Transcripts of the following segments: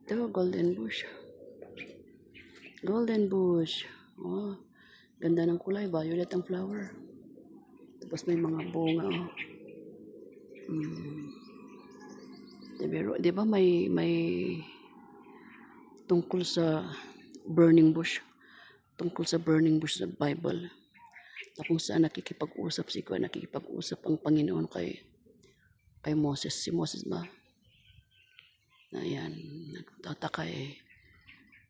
Ito, golden bush. Golden bush. Oh, ganda ng kulay. Violet ang flower. Tapos may mga bunga. Oh. Di ba may tungkol sa burning bush. Tungkol sa burning bush sa Bible. Na kung saan nakikipag-usap ang Panginoon kay Moses. Si Moses ba? Na yan, nagtataka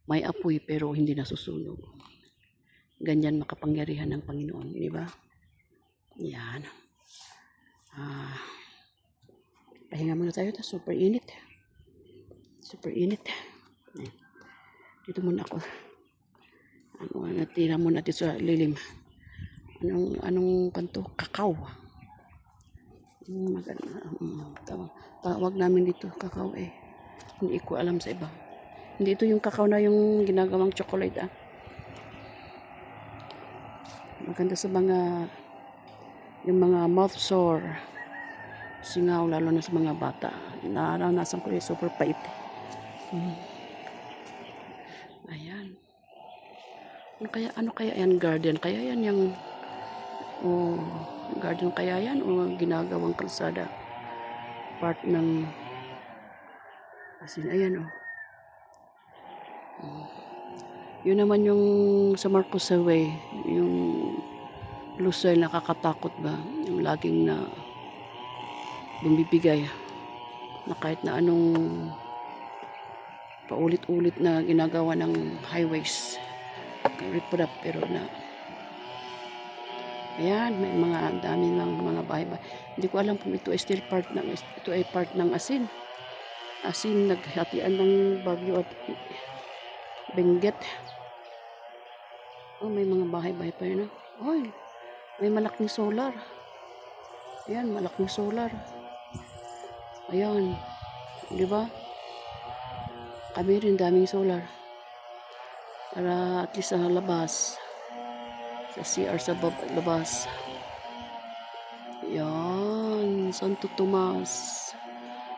may apoy pero hindi nasusunog. Ganyan makapangyarihan ng Panginoon, di ba? Yan. Pahinga muna tayo. Super init. Super init. Dito muna ako. Natira muna natin sa lilim. Anong kanto? Kakao. Tawag namin dito kakao eh. Hindi ko alam sa iba. Hindi ito yung kakao na yung ginagawang chocolate ah. Maganda sa yung mga mouth sore. Singaw lalo na sa mga bata. Naranasan ko super pait. Ayan. Ano kaya yan garden? Kaya yan yung garden kaya yan o ginagawang kalsada? Part ng asin. Ayan oh. Yun naman yung sa Marcos Highway, yung Lusay nakakatakot ba? Yung laging na bumibigay na kahit na anong paulit-ulit na ginagawa ng highways. Riprap pero na ayan, may mga dami ng mga bahay-bahay. Hindi ko alam kung ito ay still part ng asin. Asin naghatian ng Bagyo at Benguet. Oh, may mga bahay-bahay pa yun. Oh, may malaking solar. Ayan, malaking solar. Ayan. Di ba? Kami rin daming solar. Para at least sa labas. Sa CR sa labas. Ayan. Santo Tomas.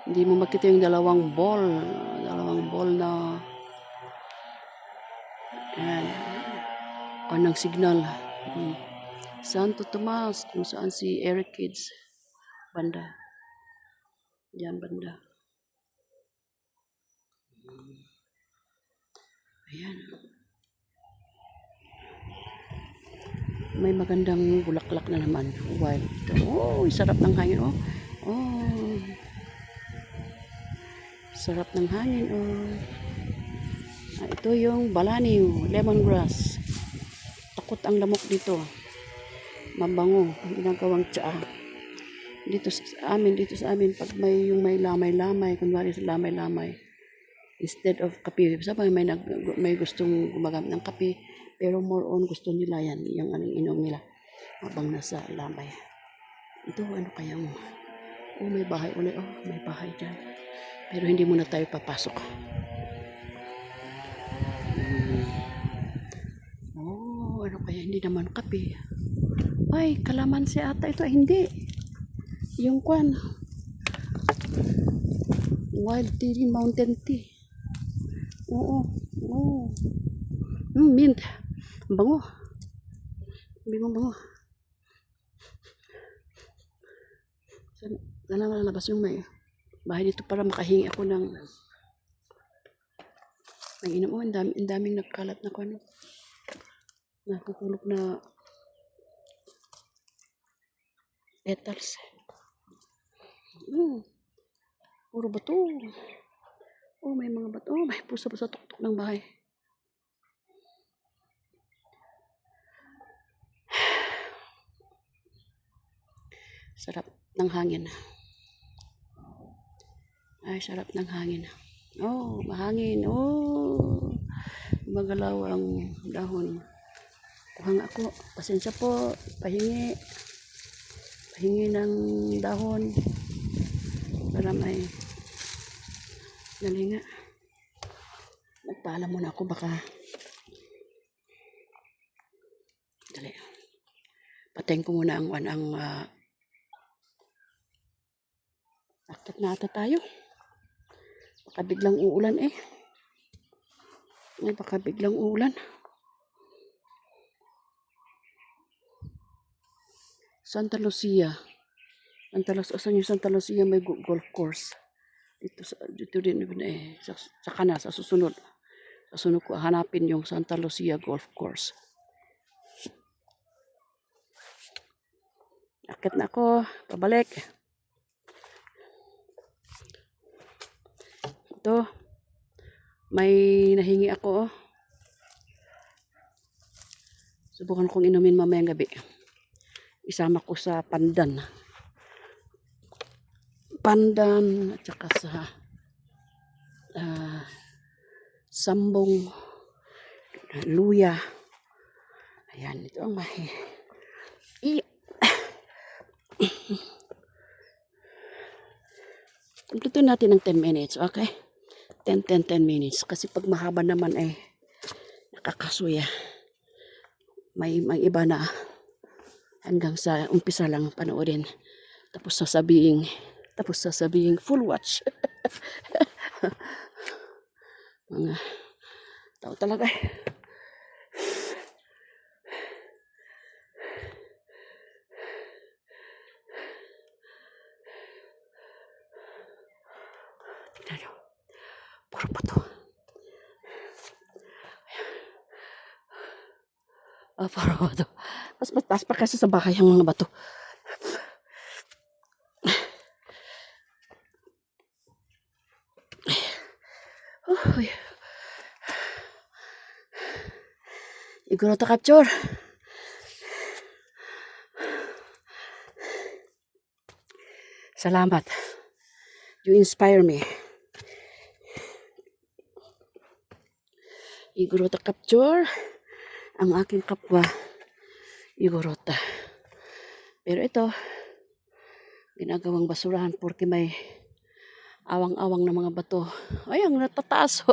Hindi mo makita yung dalawang ball na ayan. Kanang signal. Santo Tomas. Kung saan si Eric Kids. Banda. Diyan banda. Ayan. May magandang bulaklak na naman. Wild. Oh, sarap ng hangin. Oh. Sarap ng hangin. Ito yung balaniw, lemongrass. Takot ang lamok dito. Mabango. Ginagawang tsaa. Dito sa amin, pag may lamay-lamay, kunwari sa lamay-lamay, instead of kape, sabi may gustong gumagamit ng kape, pero more on gusto nila yan, yung anong inom nila, habang nasa lamay. Ito, ano kayang, may bahay ulit, may bahay dyan. Pero hindi muna tayo papasok. Ano kaya, hindi naman kape. Ay, kalamansi ata ito, hindi. Yung kwan, wild tea, mountain tea. Oo. Mint. Bango. Bango. Sana malabas yung may bahay dito para makahingi ako ng inom. Ang daming nagkalat na kwan. Nakukulog na petals. Puro bato. May mga bato. May pusa sa tuktok ng bahay. Sarap ng hangin. Ay, sarap ng hangin. Mahangin. Magalaw ang dahon. Kuhang ako. Pasensya po. Pahingi ng dahon para may dali nga. Nagpaalam muna ako baka dali. Patayin ko muna ang akit na ata tayo. Baka biglang uulan Ay, baka biglang ulan. Santa Lucia. Asan yung Santa Lucia may golf course. Dito din sa kana, sa susunod. Sa sunod ko hanapin yung Santa Lucia Golf Course. Akit na ako, pabalik. Ito, may nahingi ako. Subukan kong inumin mamayang gabi. Isama ko sa pandan. Pandan at saka sa sambong, luya. Ayan, ito ang Tutuin natin ng 10 minutes, okay? 10 minutes. Kasi pag mahaba naman ay nakakasuya. May iba na hanggang sa umpisa lang panoodin. Tapos sasabihin full watch. Mga tao talaga. Tignan nyo. Puro bato. Puro bato. Mas mataas pa kasi sa bahay ang mga bato. Iguro to capture. Salamat. You inspire me. Iguro to capture. Ang aking kapwa. Iguro to. Pero ito, ginagawang basurahan porque may awang-awang na mga bato. Ay, ang natataas.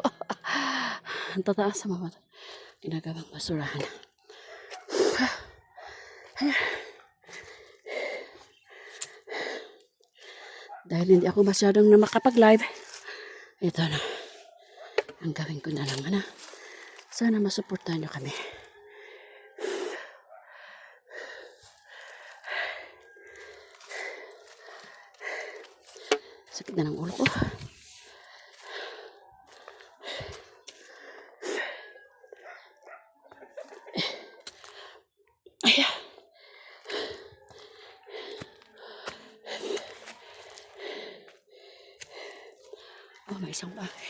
Ang tataas sa mga bato. Ginagawang basurahan. Dahil hindi ako masyadong na makapag-live, ito na. Ang gawin ko na lang, Sana masuportahan nyo kami. Sakit na ng ulo ko. Ayan. Oh, may isang bagay.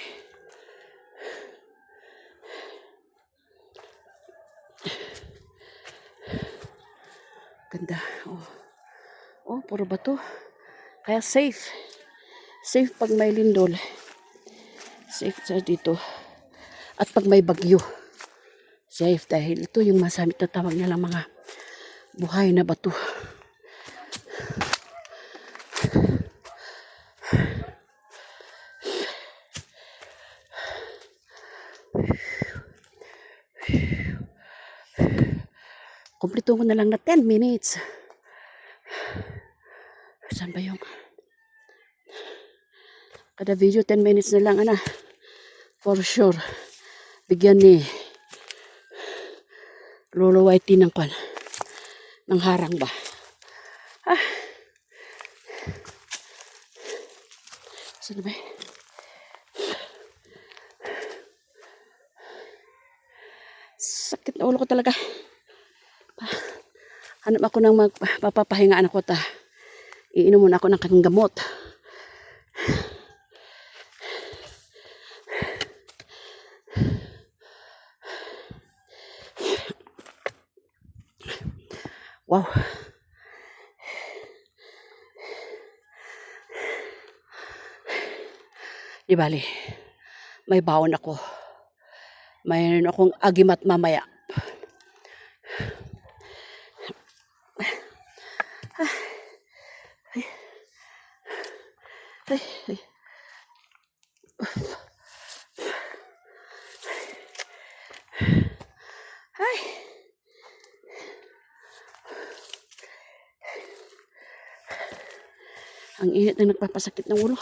Ganda. Oh, puro bato. Kaya safe. Safe pag may lindol. Safe sa dito. At pag may bagyo. Safe dahil ito yung masamit na tawag nilang mga buhay na bato. Kumpleto ko na lang na 10 minutes. Saan ba yung kada video 10 minutes na lang, for sure bigyan ni Lolo Whitey ng harang ba. Saan ba yun? Sakit na ulo ko talaga. Hanap ako ng magpapahingaan ako iinom muna ako ng kanyang gamot. Wow. Di bali, may baon ako. Mayroon akong agimat mamaya. Ay. Ang init na nagpapasakit ng ulo.